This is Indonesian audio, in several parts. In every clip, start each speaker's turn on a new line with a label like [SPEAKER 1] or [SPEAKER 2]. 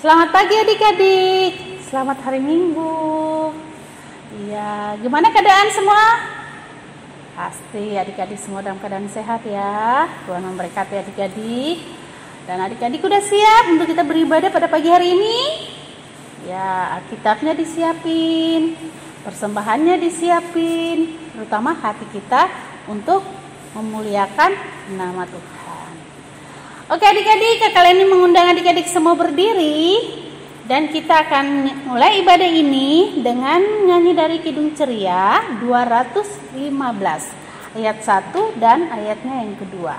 [SPEAKER 1] Selamat pagi adik-adik, selamat hari Minggu. Ya, gimana keadaan semua? Pasti adik-adik semua dalam keadaan sehat ya. Tuhan memberkati adik-adik. Dan adik-adik udah siap untuk kita beribadah pada pagi hari ini? Ya, Alkitabnya disiapin, persembahannya disiapin, terutama hati kita untuk memuliakan nama Tuhan. Oke adik-adik, kalian ini mengundang adik-adik semua berdiri. Dan kita akan mulai ibadah ini dengan nyanyi dari Kidung Ceria 215 ayat 1 dan ayatnya yang kedua.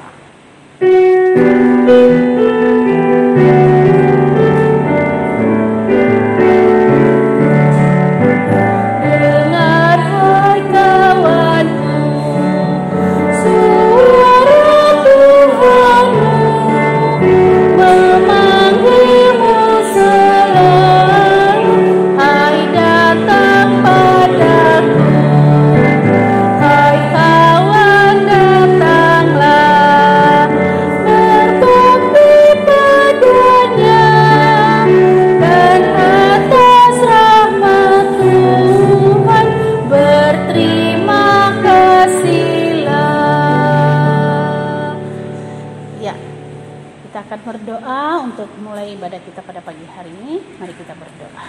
[SPEAKER 1] Berdoa untuk mulai ibadah kita pada pagi hari ini. Mari kita berdoa.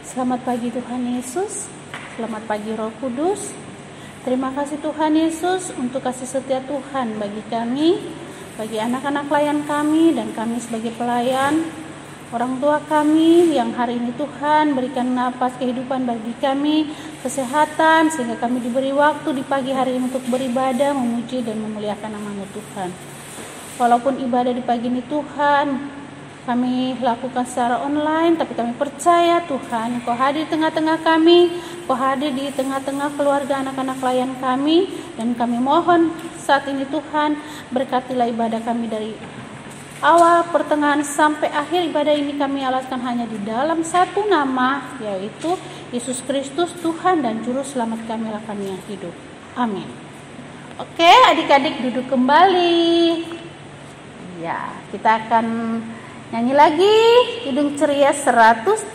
[SPEAKER 1] Selamat pagi Tuhan Yesus, selamat pagi Roh Kudus. Terima kasih Tuhan Yesus untuk kasih setia Tuhan bagi kami, bagi anak-anak pelayan kami dan kami sebagai pelayan, orang tua kami yang hari ini Tuhan berikan napas kehidupan bagi kami, kesehatan, sehingga kami diberi waktu di pagi hari ini untuk beribadah, memuji dan memuliakan nama-Mu Tuhan. Walaupun ibadah di pagi ini Tuhan kami lakukan secara online, tapi kami percaya Tuhan Kau hadir di tengah-tengah kami, Kau hadir di tengah-tengah keluarga anak-anak pelayan kami. Dan kami mohon saat ini Tuhan, berkatilah ibadah kami dari awal, pertengahan sampai akhir ibadah ini. Kami alaskan hanya di dalam satu nama, yaitu Yesus Kristus Tuhan dan Juru Selamat kamilah kami yang hidup. Amin. Oke adik-adik, duduk kembali. Ya, kita akan nyanyi lagi Kidung Ceria 136.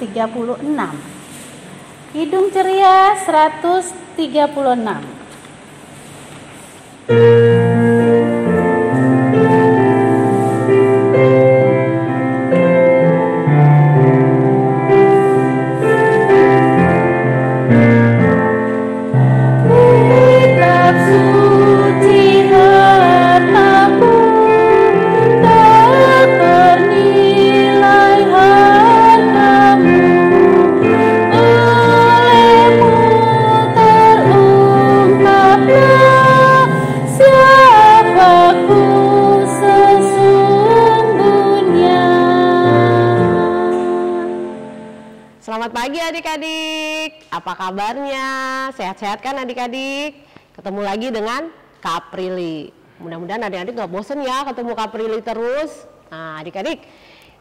[SPEAKER 1] Kidung Ceria 136.
[SPEAKER 2] Adik-adik, apa kabarnya? Sehat-sehat kan adik-adik? Ketemu lagi dengan Kak Prilly. Mudah-mudahan adik-adik gak bosen ya ketemu Kak Prilly terus. Nah adik-adik,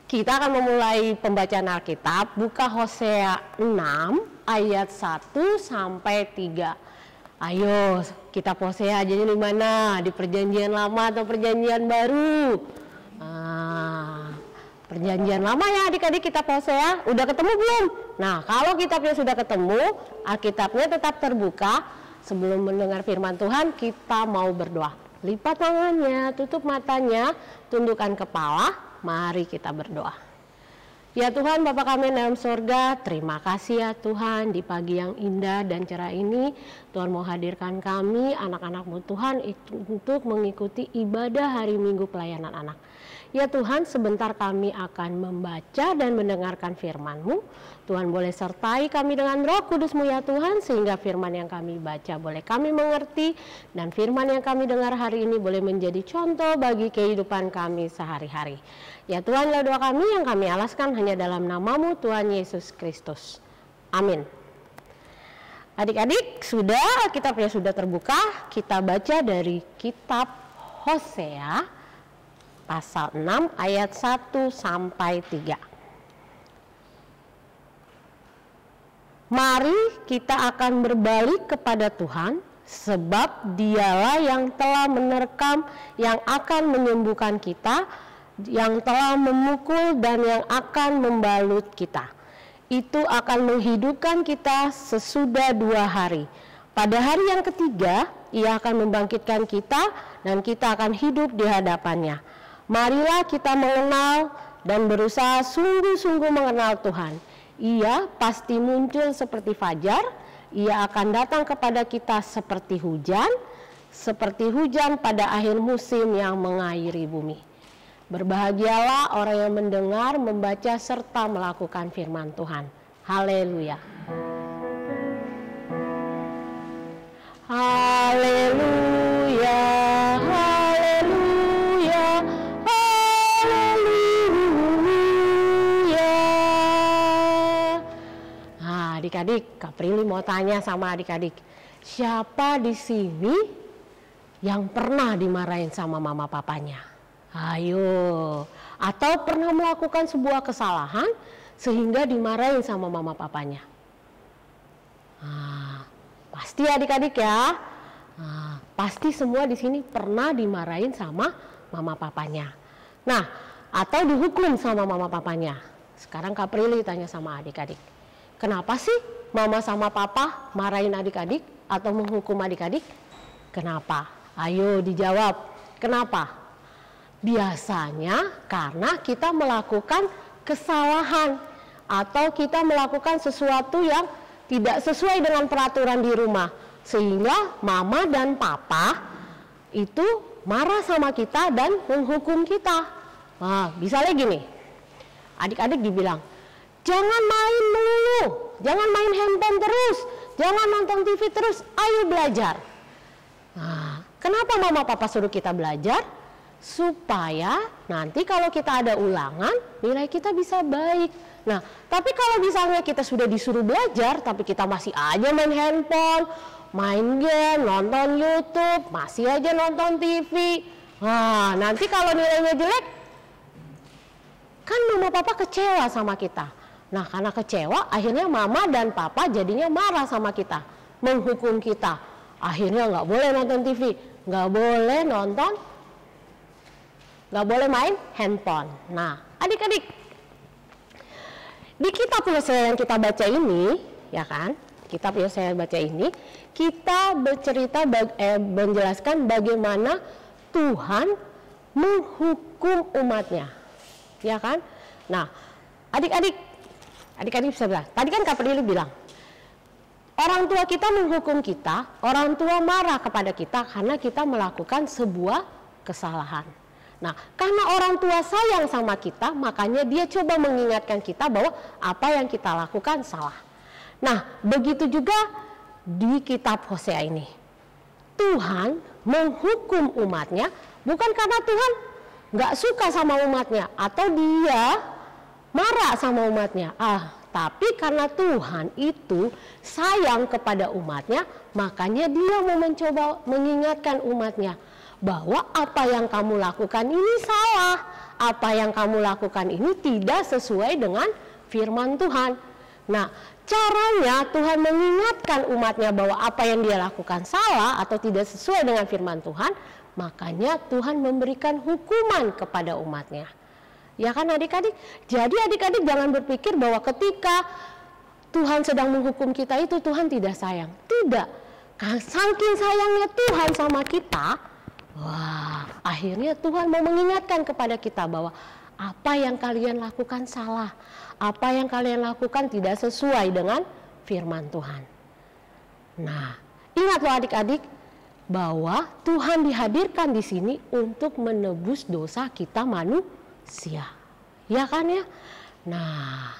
[SPEAKER 2] kita akan memulai pembacaan Alkitab. Buka Hosea 6 ayat 1 sampai 3. Ayo kita Hosea aja di mana? Di perjanjian lama atau perjanjian baru? Perjanjian lama ya adik-adik, kitab Hosea. Udah ketemu belum? Nah kalau kitabnya sudah ketemu, Alkitabnya tetap terbuka. Sebelum mendengar firman Tuhan, kita mau berdoa. Lipat tangannya, tutup matanya, tundukkan kepala. Mari kita berdoa. Ya Tuhan, Bapa kami dalam sorga, terima kasih ya Tuhan di pagi yang indah dan cerah ini. Tuhan mau hadirkan kami, anak-anak-Mu Tuhan, untuk mengikuti ibadah hari Minggu pelayanan anak. Ya Tuhan, sebentar kami akan membaca dan mendengarkan firman-Mu. Tuhan boleh sertai kami dengan Roh Kudus-Mu ya Tuhan, sehingga firman yang kami baca boleh kami mengerti, dan firman yang kami dengar hari ini boleh menjadi contoh bagi kehidupan kami sehari-hari. Ya Tuhan, doa kami yang kami alaskan hanya dalam nama-Mu Tuhan Yesus Kristus. Amin. Adik-adik, kitabnya sudah terbuka. Kita baca dari kitab Hosea pasal 6 ayat 1 sampai 3. Mari kita akan berbalik kepada Tuhan, sebab Dialah yang telah menerkam yang akan menyembuhkan kita, yang telah memukul dan yang akan membalut kita. Itu akan menghidupkan kita sesudah 2 hari. Pada hari yang ketiga, ia akan membangkitkan kita dan kita akan hidup di hadapannya. Marilah kita mengenal dan berusaha sungguh-sungguh mengenal Tuhan. Ia pasti muncul seperti fajar, ia akan datang kepada kita seperti hujan pada akhir musim yang mengairi bumi. Berbahagialah orang yang mendengar, membaca, serta melakukan firman Tuhan. Haleluya. Haleluya, haleluya, haleluya. Nah, adik-adik, Kak Prilly mau tanya sama adik-adik, siapa di sini yang pernah dimarahin sama mama papanya? Ayo, atau pernah melakukan sebuah kesalahan sehingga dimarahin sama mama papanya? Nah, pasti adik-adik ya, pasti semua di sini pernah dimarahin sama mama papanya. Nah, atau dihukum sama mama papanya. Sekarang Kak Prilly tanya sama adik-adik, kenapa sih mama sama papa marahin adik-adik atau menghukum adik-adik? Kenapa? Ayo dijawab, kenapa? Biasanya karena kita melakukan kesalahan atau kita melakukan sesuatu yang tidak sesuai dengan peraturan di rumah, sehingga mama dan papa itu marah sama kita dan menghukum kita. Nah, misalnya gini, adik-adik dibilang, jangan main melulu, jangan main handphone terus, jangan nonton TV terus, ayo belajar. Nah, kenapa mama papa suruh kita belajar? Supaya nanti kalau kita ada ulangan, nilai kita bisa baik. Nah, tapi kalau misalnya kita sudah disuruh belajar, tapi kita masih aja main handphone, main game, nonton YouTube, masih aja nonton TV. Nah, nanti kalau nilainya jelek, kan mama papa kecewa sama kita. Nah, karena kecewa, akhirnya mama dan papa jadinya marah sama kita, menghukum kita. Akhirnya nggak boleh nonton TV, nggak boleh main handphone. Nah, adik-adik, di kitab Yesaya yang kita baca ini, ya kan, kitab Yesaya baca ini, kita bercerita menjelaskan bagaimana Tuhan menghukum umatnya, ya kan. Nah, adik-adik bisa bilang, tadi kan Kak Prilly bilang, orang tua kita menghukum kita, orang tua marah kepada kita karena kita melakukan sebuah kesalahan. Nah, karena orang tua sayang sama kita, makanya dia coba mengingatkan kita bahwa apa yang kita lakukan salah. Nah, begitu juga di kitab Hosea ini. Tuhan menghukum umatnya bukan karena Tuhan nggak suka sama umatnya atau dia marah sama umatnya. Tapi karena Tuhan itu sayang kepada umatnya, makanya dia mau mencoba mengingatkan umatnya bahwa apa yang kamu lakukan ini salah, apa yang kamu lakukan ini tidak sesuai dengan firman Tuhan. Nah, caranya Tuhan mengingatkan umatnya bahwa apa yang dia lakukan salah atau tidak sesuai dengan firman Tuhan, makanya Tuhan memberikan hukuman kepada umatnya. Ya kan adik-adik? Jadi adik-adik jangan berpikir bahwa ketika Tuhan sedang menghukum kita itu Tuhan tidak sayang. Tidak. Saking sayangnya Tuhan sama kita, wah, akhirnya Tuhan mau mengingatkan kepada kita bahwa apa yang kalian lakukan salah, apa yang kalian lakukan tidak sesuai dengan firman Tuhan. Nah, ingatlah adik-adik bahwa Tuhan dihadirkan di sini untuk menebus dosa kita manusia, ya kan ya? Nah,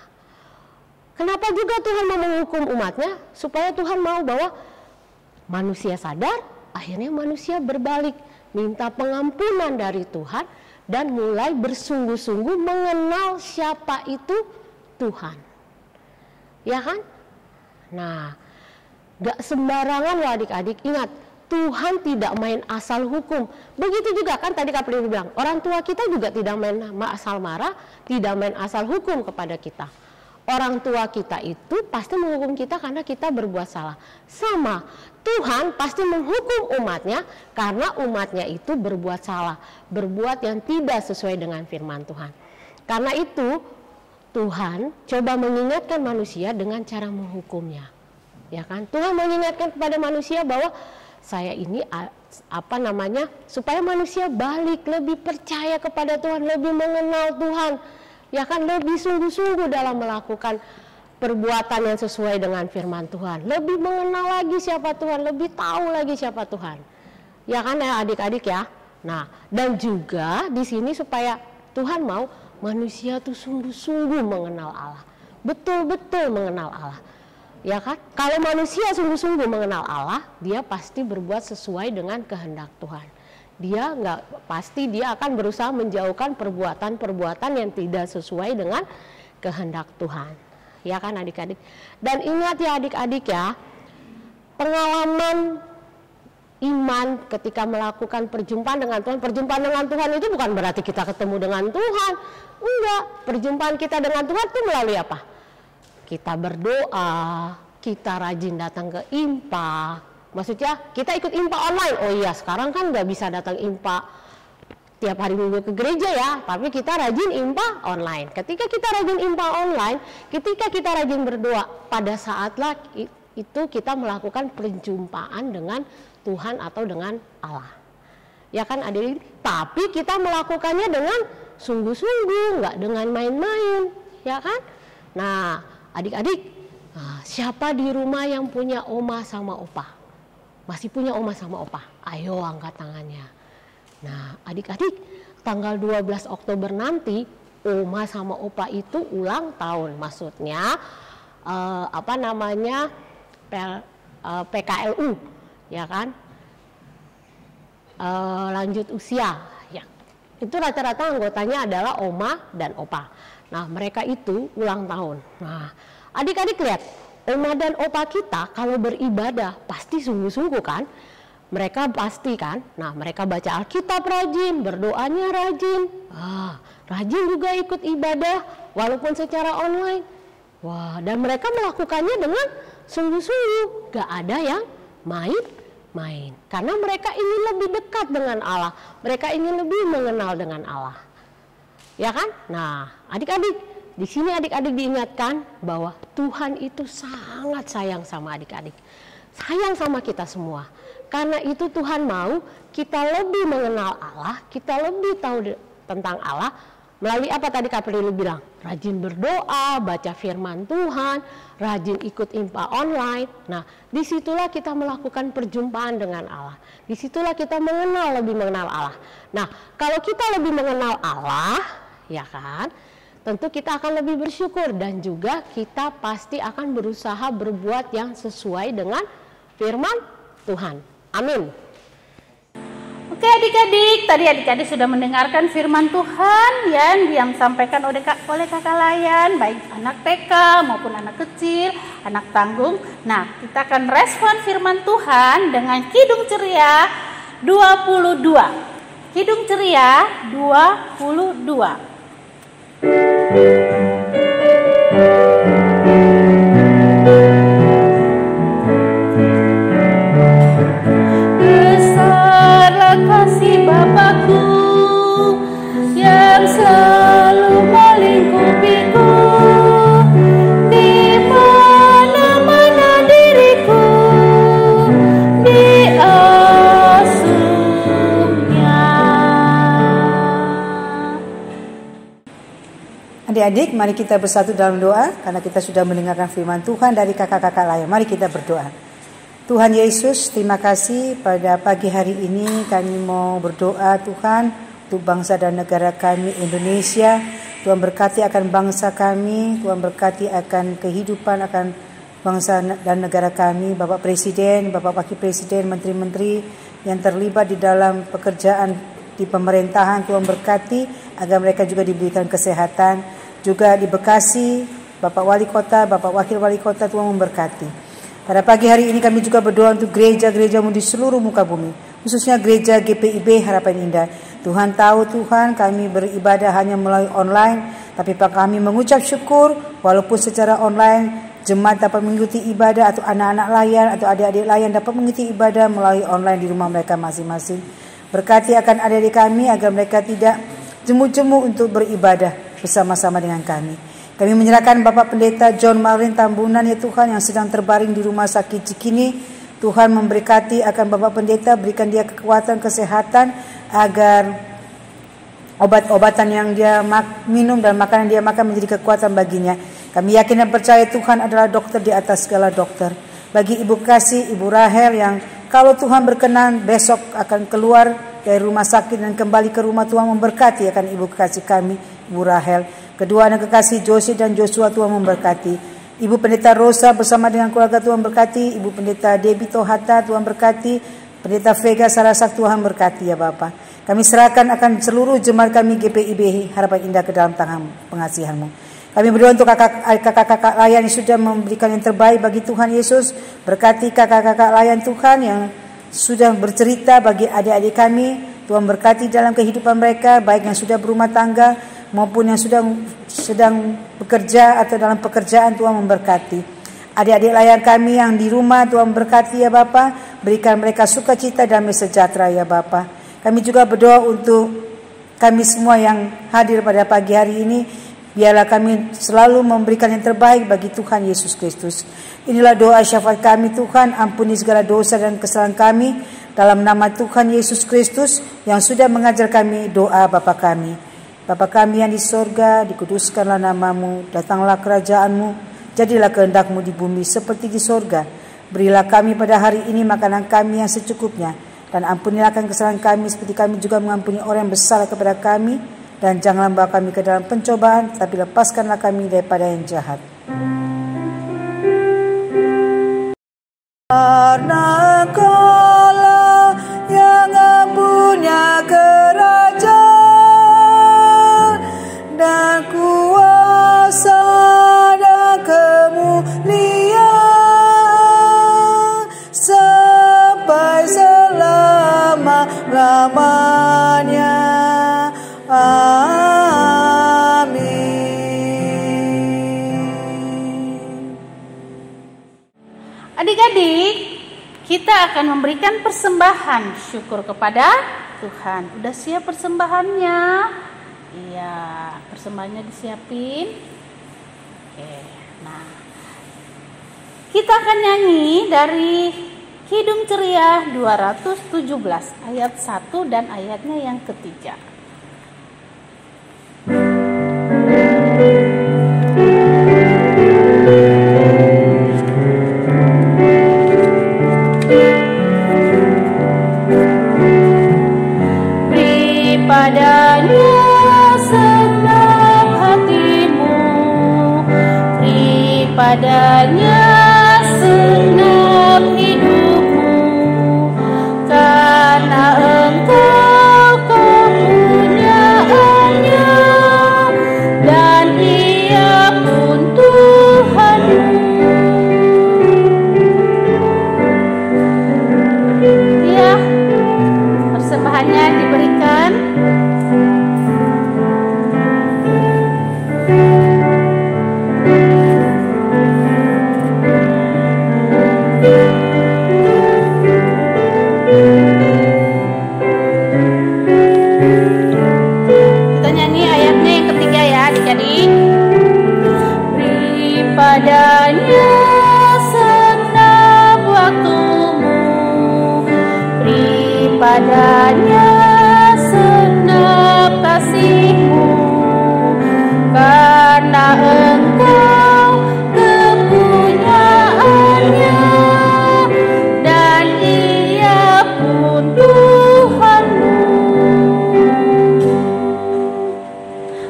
[SPEAKER 2] kenapa juga Tuhan mau menghukum umatnya? Supaya Tuhan mau bahwa manusia sadar, akhirnya manusia berbalik, minta pengampunan dari Tuhan dan mulai bersungguh-sungguh mengenal siapa itu Tuhan. Ya kan? Nah, gak sembarangan loh adik-adik. Ingat, Tuhan tidak main asal hukum. Begitu juga kan tadi Kak Prilly bilang, orang tua kita juga tidak main asal marah, tidak main asal hukum kepada kita. Orang tua kita itu pasti menghukum kita karena kita berbuat salah. Sama, Tuhan pasti menghukum umatnya karena umatnya itu berbuat salah, berbuat yang tidak sesuai dengan firman Tuhan. Karena itu Tuhan coba mengingatkan manusia dengan cara menghukumnya. Ya kan? Tuhan mengingatkan kepada manusia bahwa saya ini supaya manusia balik, lebih percaya kepada Tuhan, lebih mengenal Tuhan. Ya kan, lebih sungguh-sungguh dalam melakukan perbuatan yang sesuai dengan firman Tuhan, lebih mengenal lagi siapa Tuhan, lebih tahu lagi siapa Tuhan. Ya kan ya adik-adik ya. Nah, dan juga di sini supaya Tuhan mau manusia tuh sungguh-sungguh mengenal Allah, betul-betul mengenal Allah. Ya kan? Kalau manusia sungguh-sungguh mengenal Allah, dia pasti berbuat sesuai dengan kehendak Tuhan. Dia akan berusaha menjauhkan perbuatan-perbuatan yang tidak sesuai dengan kehendak Tuhan. Ya kan adik-adik. Dan ingat ya adik-adik ya, pengalaman iman ketika melakukan perjumpaan dengan Tuhan. Perjumpaan dengan Tuhan itu bukan berarti kita ketemu dengan Tuhan. Enggak, perjumpaan kita dengan Tuhan itu melalui apa? Kita berdoa, kita rajin datang ke IMPA. Maksudnya kita ikut IMPA online. Oh iya, sekarang kan nggak bisa datang IMPA tiap hari minggu ke gereja ya, tapi kita rajin IMPA online. Ketika kita rajin IMPA online, ketika kita rajin berdoa, pada saatlah itu kita melakukan perjumpaan dengan Tuhan atau dengan Allah. Ya kan adik, tapi kita melakukannya dengan sungguh-sungguh, nggak dengan main-main, ya kan? Nah, adik-adik, siapa di rumah yang punya oma sama opa? Masih punya oma sama opa? Ayo angkat tangannya. Nah, adik-adik, tanggal 12 Oktober nanti oma sama opa itu ulang tahun. Maksudnya PKLU, ya kan? Lanjut usia. Ya. Itu rata-rata anggotanya adalah oma dan opa. Nah, mereka itu ulang tahun. Nah, adik-adik lihat, oma dan opa kita kalau beribadah pasti sungguh-sungguh kan? Mereka pasti kan, nah mereka baca Alkitab rajin, berdoanya rajin, rajin juga ikut ibadah walaupun secara online. Wah, dan mereka melakukannya dengan sungguh-sungguh, gak ada yang main-main. Karena mereka ingin lebih dekat dengan Allah, mereka ingin lebih mengenal dengan Allah. Ya kan? Nah, adik-adik, di sini adik-adik diingatkan bahwa Tuhan itu sangat sayang sama adik-adik, sayang sama kita semua. Karena itu Tuhan mau kita lebih mengenal Allah, kita lebih tahu tentang Allah melalui apa tadi Kak Prilu bilang? Rajin berdoa, baca firman Tuhan, rajin ikut IMPA online. Nah, disitulah kita melakukan perjumpaan dengan Allah. Disitulah kita lebih mengenal Allah. Nah, kalau kita lebih mengenal Allah, ya kan? Tentu kita akan lebih bersyukur dan juga kita pasti akan berusaha berbuat yang sesuai dengan firman Tuhan. Amin.
[SPEAKER 1] Oke adik-adik, tadi adik-adik sudah mendengarkan firman Tuhan yang disampaikan oleh kakak Layan, baik anak TK maupun anak kecil, anak tanggung. Nah, kita akan respon firman Tuhan dengan Kidung Ceria 22. Kidung Ceria 22. Kasih Bapakku yang selalu melingkupiku, di mana-mana diriku diasuhnya.
[SPEAKER 3] Adik-adik, mari kita bersatu dalam doa karena kita sudah mendengarkan firman Tuhan dari kakak-kakak lain. Mari kita berdoa. Tuhan Yesus, terima kasih pada pagi hari ini kami mau berdoa Tuhan untuk bangsa dan negara kami Indonesia. Tuhan berkati akan bangsa kami, Tuhan berkati akan kehidupan akan bangsa dan negara kami, Bapak Presiden, Bapak Wakil Presiden, Menteri-Menteri yang terlibat di dalam pekerjaan di pemerintahan. Tuhan berkati agar mereka juga diberikan kesehatan. Juga di Bekasi, Bapak Wali Kota, Bapak Wakil Wali Kota, Tuhan memberkati. Pada pagi hari ini kami juga berdoa untuk gereja-gerejamu di seluruh muka bumi, khususnya gereja GPIB Harapan Indah. Tuhan tahu Tuhan kami beribadah hanya melalui online, tapi kami mengucap syukur walaupun secara online jemaat dapat mengikuti ibadah, atau anak-anak layan atau adik-adik layan dapat mengikuti ibadah melalui online di rumah mereka masing-masing. Berkati akan adik-adik kami agar mereka tidak jemu-jemu untuk beribadah bersama-sama dengan kami. Kami menyerahkan Bapak Pendeta John Marlin Tambunan ya Tuhan yang sedang terbaring di rumah sakit Cikini. Tuhan memberkati akan Bapak Pendeta, berikan dia kekuatan, kesehatan agar obat-obatan yang dia minum dan makanan dia makan menjadi kekuatan baginya. Kami yakin dan percaya Tuhan adalah dokter di atas segala dokter. Bagi Ibu Kasih, Ibu Rahel yang kalau Tuhan berkenan besok akan keluar dari rumah sakit dan kembali ke rumah, Tuhan memberkati akan Ibu Kasih kami, Ibu Rahel. Kedua anak kekasih Josie dan Joshua, Tuhan memberkati. Ibu Pendeta Rosa bersama dengan keluarga, Tuhan berkati. Ibu Pendeta Debbie Tohata, Tuhan berkati. Pendeta Vega Sarasak, Tuhan berkati ya Bapa. Kami serahkan akan seluruh jemaat kami GPIB Harapan Indah ke dalam tangan pengasihan-Mu. Kami berdoa untuk kakak-kakak layan yang sudah memberikan yang terbaik bagi Tuhan Yesus. Berkati kakak-kakak layan Tuhan yang sudah bercerita bagi adik-adik kami. Tuhan berkati dalam kehidupan mereka, baik yang sudah berumah tangga maupun yang sedang bekerja atau dalam pekerjaan. Tuhan memberkati adik-adik layan kami yang di rumah. Tuhan berkati ya Bapa, berikan mereka sukacita, damai sejahtera ya Bapa. Kami juga berdoa untuk kami semua yang hadir pada pagi hari ini. Biarlah kami selalu memberikan yang terbaik bagi Tuhan Yesus Kristus. Inilah doa syafaat kami Tuhan, ampuni segala dosa dan kesalahan kami. Dalam nama Tuhan Yesus Kristus yang sudah mengajar kami doa Bapa kami. Bapa kami yang di sorga, dikuduskanlah namamu, datanglah kerajaan-Mu, jadilah kehendak-Mu di bumi seperti di sorga. Berilah kami pada hari ini makanan kami yang secukupnya, dan ampunilah kesalahan kami seperti kami juga mengampuni orang yang bersalah kepada kami. Dan janganlah membawa kami ke dalam pencobaan, tapi lepaskanlah kami daripada yang jahat. Karena Kaulah yang punya kerajaan dan kuasa dan kemuliaan sampai selama-lamanya. Amin.
[SPEAKER 1] Adik-adik, kita akan memberikan persembahan syukur kepada Tuhan. Udah siap persembahannya? Iya, persembahannya disiapin. Oke, nah kita akan nyanyi dari Kidung Ceria 217 ayat 1 dan ayatnya yang ketiga. Beri padanya senang hatimu, beri padanya senang hidupmu, karena engkau kepunyaannya dan Ia pun Tuhanmu. Ya, persembahannya diberikan. Padanya senang waktumu, beri padanya senang kasihmu, karena engkau kepunyaannya dan Ia pun Tuhanmu.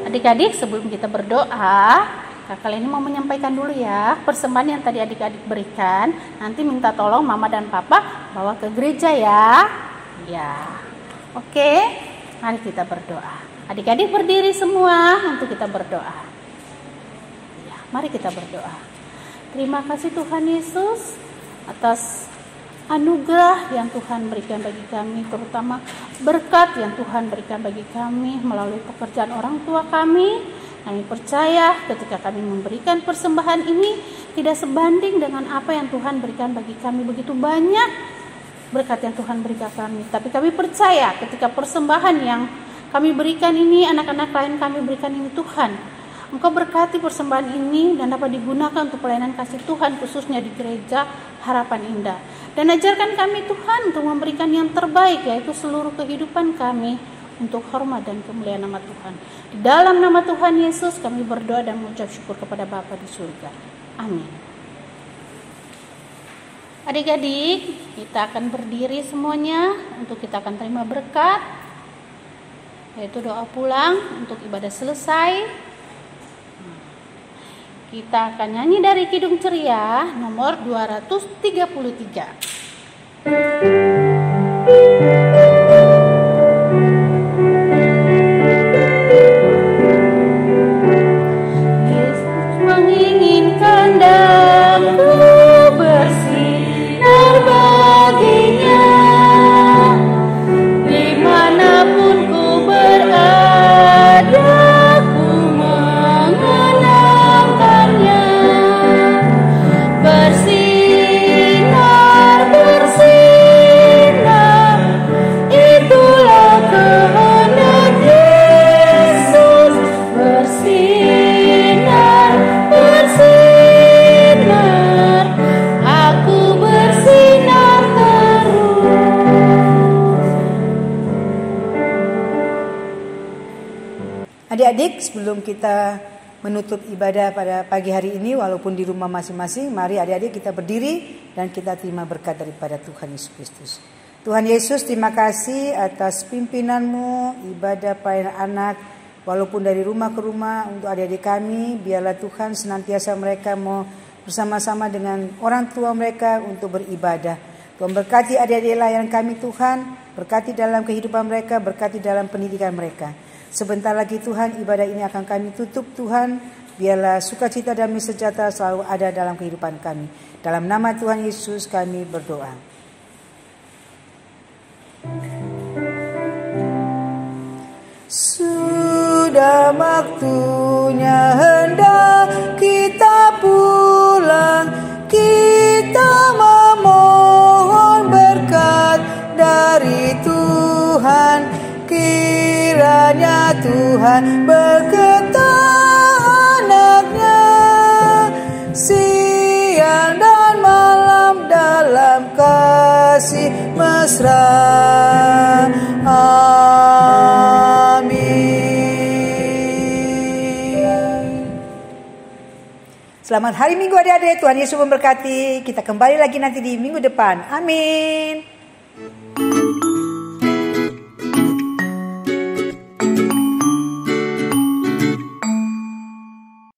[SPEAKER 1] Adik-adik, sebelum kita berdoa, Kakak ini mau menyampaikan dulu ya persembahan yang tadi adik-adik berikan. Nanti minta tolong mama dan papa bawa ke gereja ya. Ya, oke. Mari kita berdoa. Adik-adik berdiri semua untuk kita berdoa. Ya, mari kita berdoa. Terima kasih Tuhan Yesus atas anugerah yang Tuhan berikan bagi kami, terutama berkat yang Tuhan berikan bagi kami melalui pekerjaan orang tua kami. Kami percaya ketika kami memberikan persembahan ini, tidak sebanding dengan apa yang Tuhan berikan bagi kami. Begitu banyak berkat yang Tuhan berikan kami. Tapi kami percaya ketika persembahan yang kami berikan ini, anak-anak lain kami berikan ini, Tuhan, Engkau berkati persembahan ini dan dapat digunakan untuk pelayanan kasih Tuhan, khususnya di gereja Harapan Indah. Dan ajarkan kami Tuhan untuk memberikan yang terbaik, yaitu seluruh kehidupan kami untuk hormat dan kemuliaan nama Tuhan. Di dalam nama Tuhan Yesus kami berdoa dan mengucap syukur kepada Bapa di surga. Amin. Adik-adik, kita akan berdiri semuanya untuk kita akan terima berkat, yaitu doa pulang untuk ibadah selesai. Kita akan nyanyi dari Kidung Ceria nomor 233. Yesus menginginkan dalamku bersinar baginya, dimanapun ku berada, ku mengenangkannya. Bersinar, bersinar, itulah kehendak Yesus. Bersinar, bersinar, aku bersinar terus.
[SPEAKER 3] Adik-adik, sebelum kita menutup ibadah pada pagi hari ini, walaupun di rumah masing-masing, mari adik-adik kita berdiri dan kita terima berkat daripada Tuhan Yesus Kristus. Tuhan Yesus, terima kasih atas pimpinanmu ibadah pelayanan anak, walaupun dari rumah ke rumah untuk adik-adik kami. Biarlah Tuhan senantiasa mereka mau bersama-sama dengan orang tua mereka untuk beribadah. Tuhan berkati adik-adik layanan kami Tuhan, berkati dalam kehidupan mereka, berkati dalam pendidikan mereka. Sebentar lagi Tuhan ibadah ini akan kami tutup Tuhan. Biarlah sukacita dan damai sejahtera selalu ada dalam kehidupan kami. Dalam nama Tuhan Yesus kami berdoa. Sudah waktunya hendak kita pulang, kita memohon berkat dari Tuhan. Kiranya Tuhan berkenan anaknya siang dan malam dalam kasih mesra. Amin. Selamat hari Minggu adik-adik. Tuhan Yesus memberkati. Kita kembali lagi nanti di minggu depan. Amin.